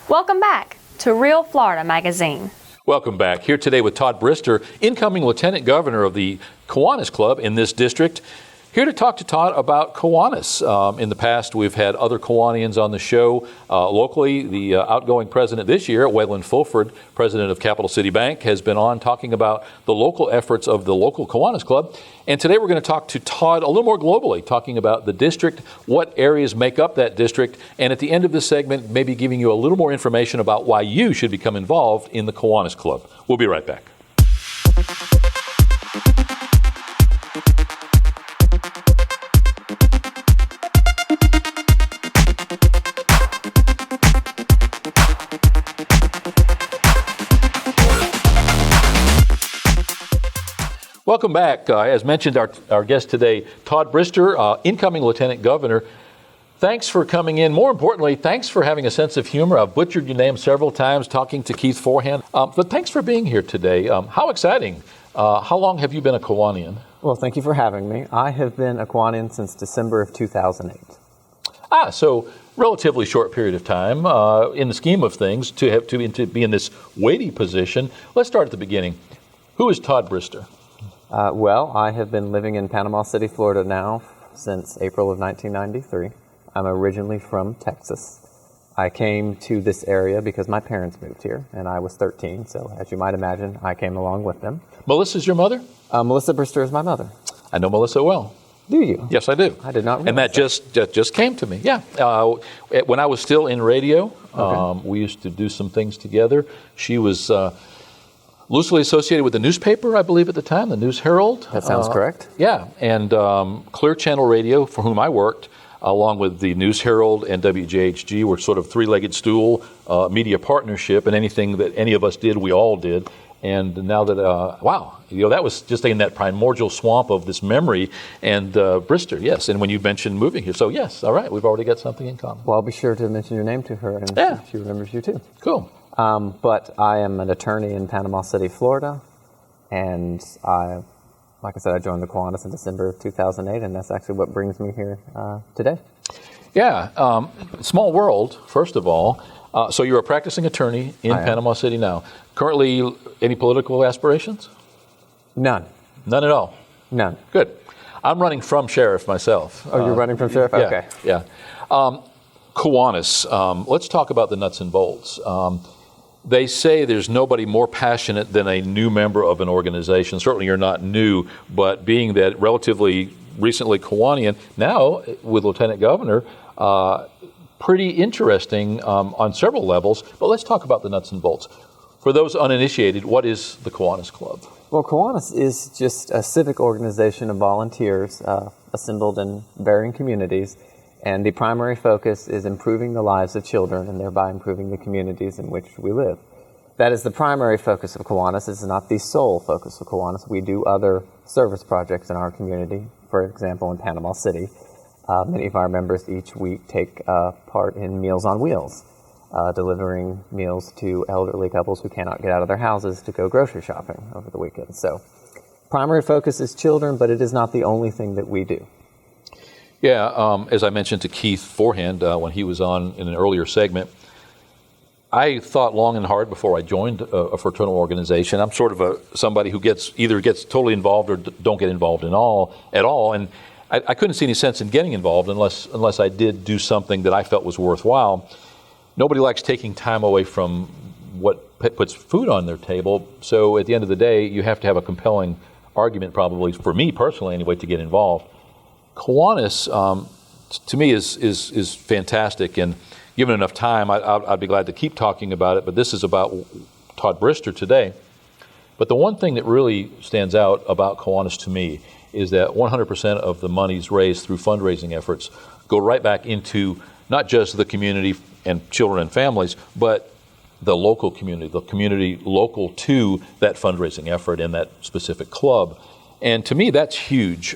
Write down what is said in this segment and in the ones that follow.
Welcome back to Real Florida Magazine. Welcome back. Here today with Todd Brister, incoming Lieutenant Governor of the Kiwanis Club in this district. Here to talk to Todd about Kiwanis. In the past, we've had other Kiwanians on the show. Locally, the outgoing president this year, Waylon Fulford, president of Capital City Bank, has been on talking about the local efforts of the local Kiwanis Club. And today we're going to talk to Todd a little more globally, talking about the district, what areas make up that district, and at the end of this segment, maybe giving you a little more information about why you should become involved in the Kiwanis Club. We'll be right back. Welcome back. As mentioned, our guest today, Todd Brister, incoming Lieutenant Governor. Thanks for coming in. More importantly, thanks for having a sense of humor. I've butchered your name several times talking to Keith Forehand. But thanks for being here today. How exciting. How long have you been a Kiwanian? Well, thank you for having me. I have been a Kiwanian since December of 2008. So relatively short period of time. In the scheme of things, to be in this weighty position. Let's start at the beginning. Who is Todd Brister? Well, I have been living in Panama City, Florida now since April of 1993. I'm originally from Texas. I came to this area because my parents moved here, and I was 13, so as you might imagine, I came along with them. Melissa's your mother? Melissa Brister is my mother. I know Melissa well. Do you? Yes, I do. I did not realize And that just came to me, yeah. When I was still in radio, we used to do some things together. She was loosely associated with the newspaper, I believe at the time, the News Herald. That sounds correct. Yeah, and Clear Channel Radio, for whom I worked, along with the News Herald and WJHG, were sort of three-legged stool media partnership, and anything that any of us did, we all did. And now that, that was just in that primordial swamp of this memory. And Brister, yes, and when you mentioned moving here, so yes, all right, we've already got something in common. Well, I'll be sure to mention your name to her, and she remembers you too. Cool. But I am an attorney in Panama City, Florida, and like I said, I joined the Kiwanis in December of 2008, and that's actually what brings me here today. Yeah, small world, first of all. So you're a practicing attorney in Panama City now. Currently, any political aspirations? None. None at all? None. Good. I'm running from sheriff myself. Oh, you're running from sheriff? Okay. Yeah. Kiwanis, let's talk about the nuts and bolts. They say there's nobody more passionate than a new member of an organization. Certainly you're not new, but being that relatively recently Kiwanian, now with Lieutenant Governor, pretty interesting on several levels. But let's talk about the nuts and bolts. For those uninitiated, what is the Kiwanis Club? Well, Kiwanis is just a civic organization of volunteers assembled in varying communities. And the primary focus is improving the lives of children and thereby improving the communities in which we live. That is the primary focus of Kiwanis. It's not the sole focus of Kiwanis. We do other service projects in our community. For example, in Panama City, many of our members each week take part in Meals on Wheels, delivering meals to elderly couples who cannot get out of their houses to go grocery shopping over the weekend. So primary focus is children, but it is not the only thing that we do. Yeah, as I mentioned to Keith Forehand when he was on in an earlier segment, I thought long and hard before I joined a fraternal organization. I'm sort of somebody who either gets totally involved or don't get involved at all. And I couldn't see any sense in getting involved unless I did do something that I felt was worthwhile. Nobody likes taking time away from what puts food on their table. So at the end of the day, you have to have a compelling argument, probably for me personally anyway, to get involved. Kiwanis, to me, is fantastic, and given enough time, I'd be glad to keep talking about it, but this is about Todd Brister today. But the one thing that really stands out about Kiwanis to me is that 100% of the monies raised through fundraising efforts go right back into not just the community and children and families, but the local community, the community local to that fundraising effort and that specific club. And to me, that's huge.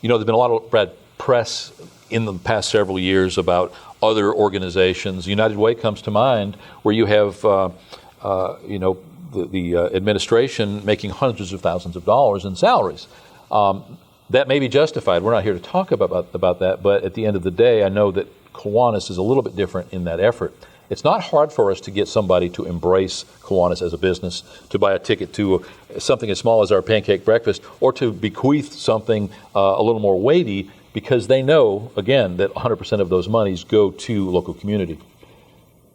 There's been a lot of bad press in the past several years about other organizations. United Way comes to mind, where you have, the administration making hundreds of thousands of dollars in salaries. That may be justified. We're not here to talk about that, but at the end of the day, I know that Kiwanis is a little bit different in that effort. It's not hard for us to get somebody to embrace Kiwanis as a business, to buy a ticket to something as small as our pancake breakfast, or to bequeath something a little more weighty, because they know, again, that 100% of those monies go to local community.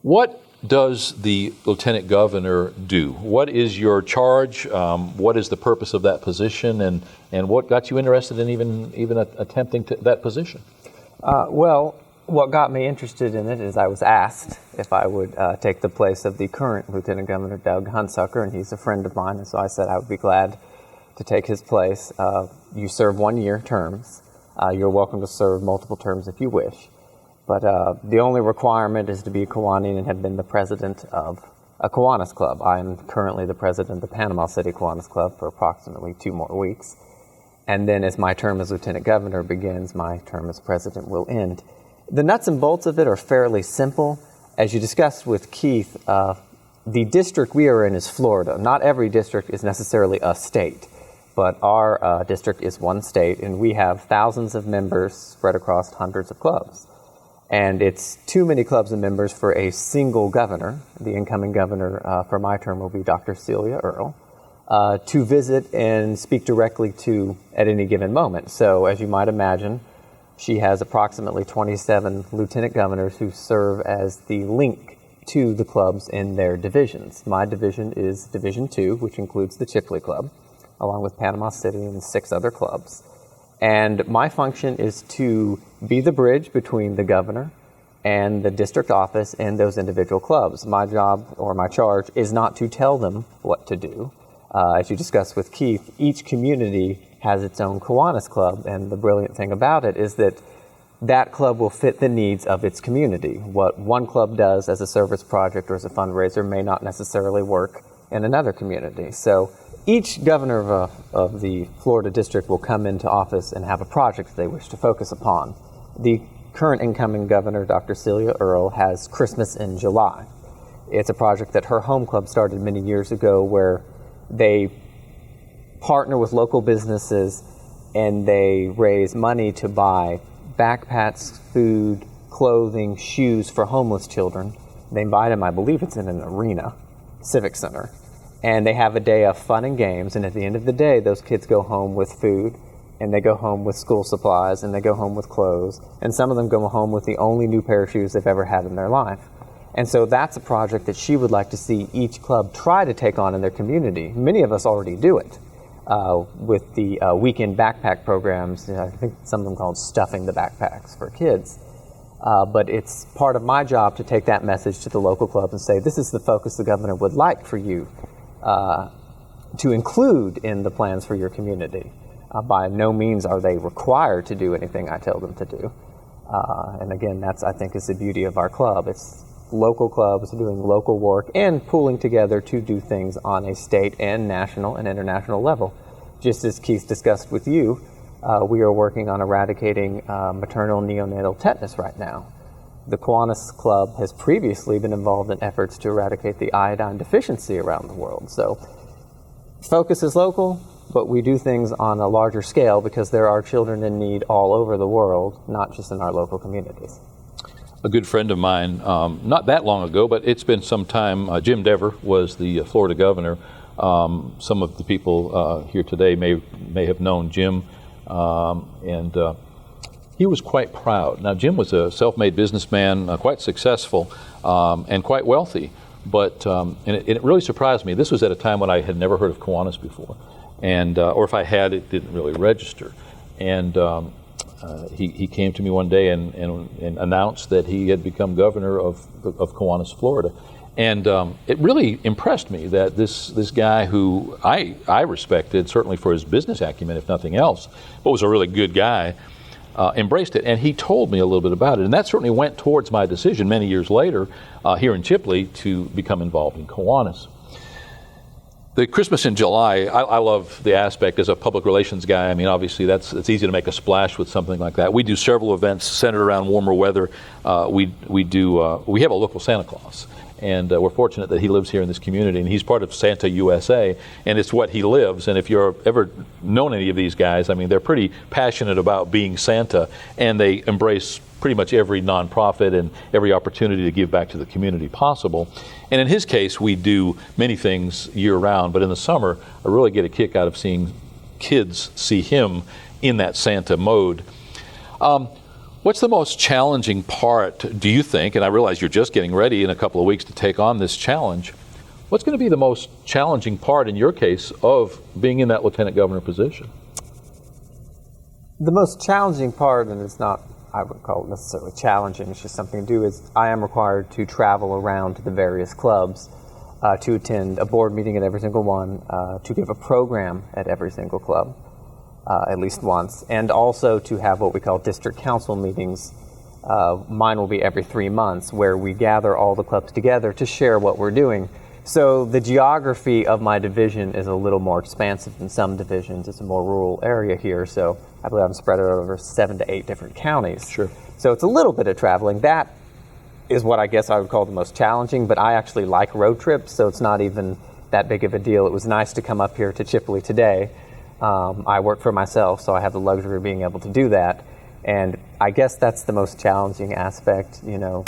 What does the Lieutenant Governor do? What is your charge? What is the purpose of that position? And what got you interested in even attempting that position? Well, what got me interested in it is I was asked if I would take the place of the current Lieutenant Governor, Doug Hunsucker, and he's a friend of mine, and so I said I would be glad to take his place. You serve 1-year terms. You're welcome to serve multiple terms if you wish. But the only requirement is to be a Kiwani and have been the president of a Kiwanis club. I am currently the president of the Panama City Kiwanis Club for approximately 2 more weeks. And then as my term as Lieutenant Governor begins, my term as president will end. The nuts and bolts of it are fairly simple. As you discussed with Keith, the district we are in is Florida. Not every district is necessarily a state, but our district is one state, and we have thousands of members spread across hundreds of clubs. And it's too many clubs and members for a single governor. The incoming governor for my term will be Dr. Celia Earle, to visit and speak directly to at any given moment. So as you might imagine, she has approximately 27 lieutenant governors who serve as the link to the clubs in their divisions. My division is Division 2, which includes the Chipley Club, along with Panama City and 6 other clubs. And my function is to be the bridge between the governor and the district office and those individual clubs. My job or my charge is not to tell them what to do. As you discussed with Keith, each community has its own Kiwanis club, and the brilliant thing about it is that that club will fit the needs of its community. What one club does as a service project or as a fundraiser may not necessarily work in another community. So each governor of the Florida district will come into office and have a project they wish to focus upon. The current incoming governor, Dr. Celia Earle, has Christmas in July. It's a project that her home club started many years ago, where they partner with local businesses and they raise money to buy backpacks, food, clothing, shoes for homeless children. They invite them, I believe it's in an arena, civic center. And they have a day of fun and games, and at the end of the day, those kids go home with food, and they go home with school supplies, and they go home with clothes, and some of them go home with the only new pair of shoes they've ever had in their life. And so that's a project that she would like to see each club try to take on in their community. Many of us already do it with the weekend backpack programs. I think some of them called stuffing the backpacks for kids. But it's part of my job to take that message to the local clubs and say, this is the focus the governor would like for you to include in the plans for your community. By no means are they required to do anything I tell them to do. And again, that's, I think, is the beauty of our club. It's local clubs doing local work and pooling together to do things on a state and national and international level. Just as Keith discussed with you, we are working on eradicating maternal neonatal tetanus right now. The Kiwanis Club has previously been involved in efforts to eradicate the iodine deficiency around the world. So focus is local, but we do things on a larger scale because there are children in need all over the world, not just in our local communities. A good friend of mine, not that long ago, but it's been some time, Jim Dever was the Florida governor. Some of the people here today may have known Jim, and he was quite proud. Now, Jim was a self-made businessman, quite successful, and quite wealthy. But and it really surprised me. This was at a time when I had never heard of Kiwanis before, and or if I had, it didn't really register. And he came to me one day and announced that he had become governor of Kiwanis, Florida. And it really impressed me that this guy who I respected, certainly for his business acumen, if nothing else, but was a really good guy, embraced it. And he told me a little bit about it. And that certainly went towards my decision many years later here in Chipley to become involved in Kiwanis. The Christmas in July, I love the aspect as a public relations guy. I mean, obviously, it's easy to make a splash with something like that. We do several events centered around warmer weather. We have a local Santa Claus, and we're fortunate that he lives here in this community, and he's part of Santa USA, and it's what he lives. And if you've ever known any of these guys, I mean, they're pretty passionate about being Santa, and they embrace pretty much every nonprofit and every opportunity to give back to the community possible. And in his case, we do many things year-round, but in the summer, I really get a kick out of seeing kids see him in that Santa mode. What's the most challenging part, do you think, and I realize you're just getting ready in a couple of weeks to take on this challenge, what's going to be the most challenging part in your case of being in that lieutenant governor position? The most challenging part, and it's not, I would call it necessarily challenging, it's just something to do, is I am required to travel around to the various clubs to attend a board meeting at every single one, to give a program at every single club at least once, and also to have what we call district council meetings. Mine will be every 3 months, where we gather all the clubs together to share what we're doing. So the geography of my division is a little more expansive than some divisions. It's a more rural area here, so I believe I'm spread out over 7 to 8 different counties. Sure. So it's a little bit of traveling. That is what I guess I would call the most challenging, but I actually like road trips, so it's not even that big of a deal. It was nice to come up here to Chipley today. I work for myself, so I have the luxury of being able to do that. And I guess that's the most challenging aspect, you know.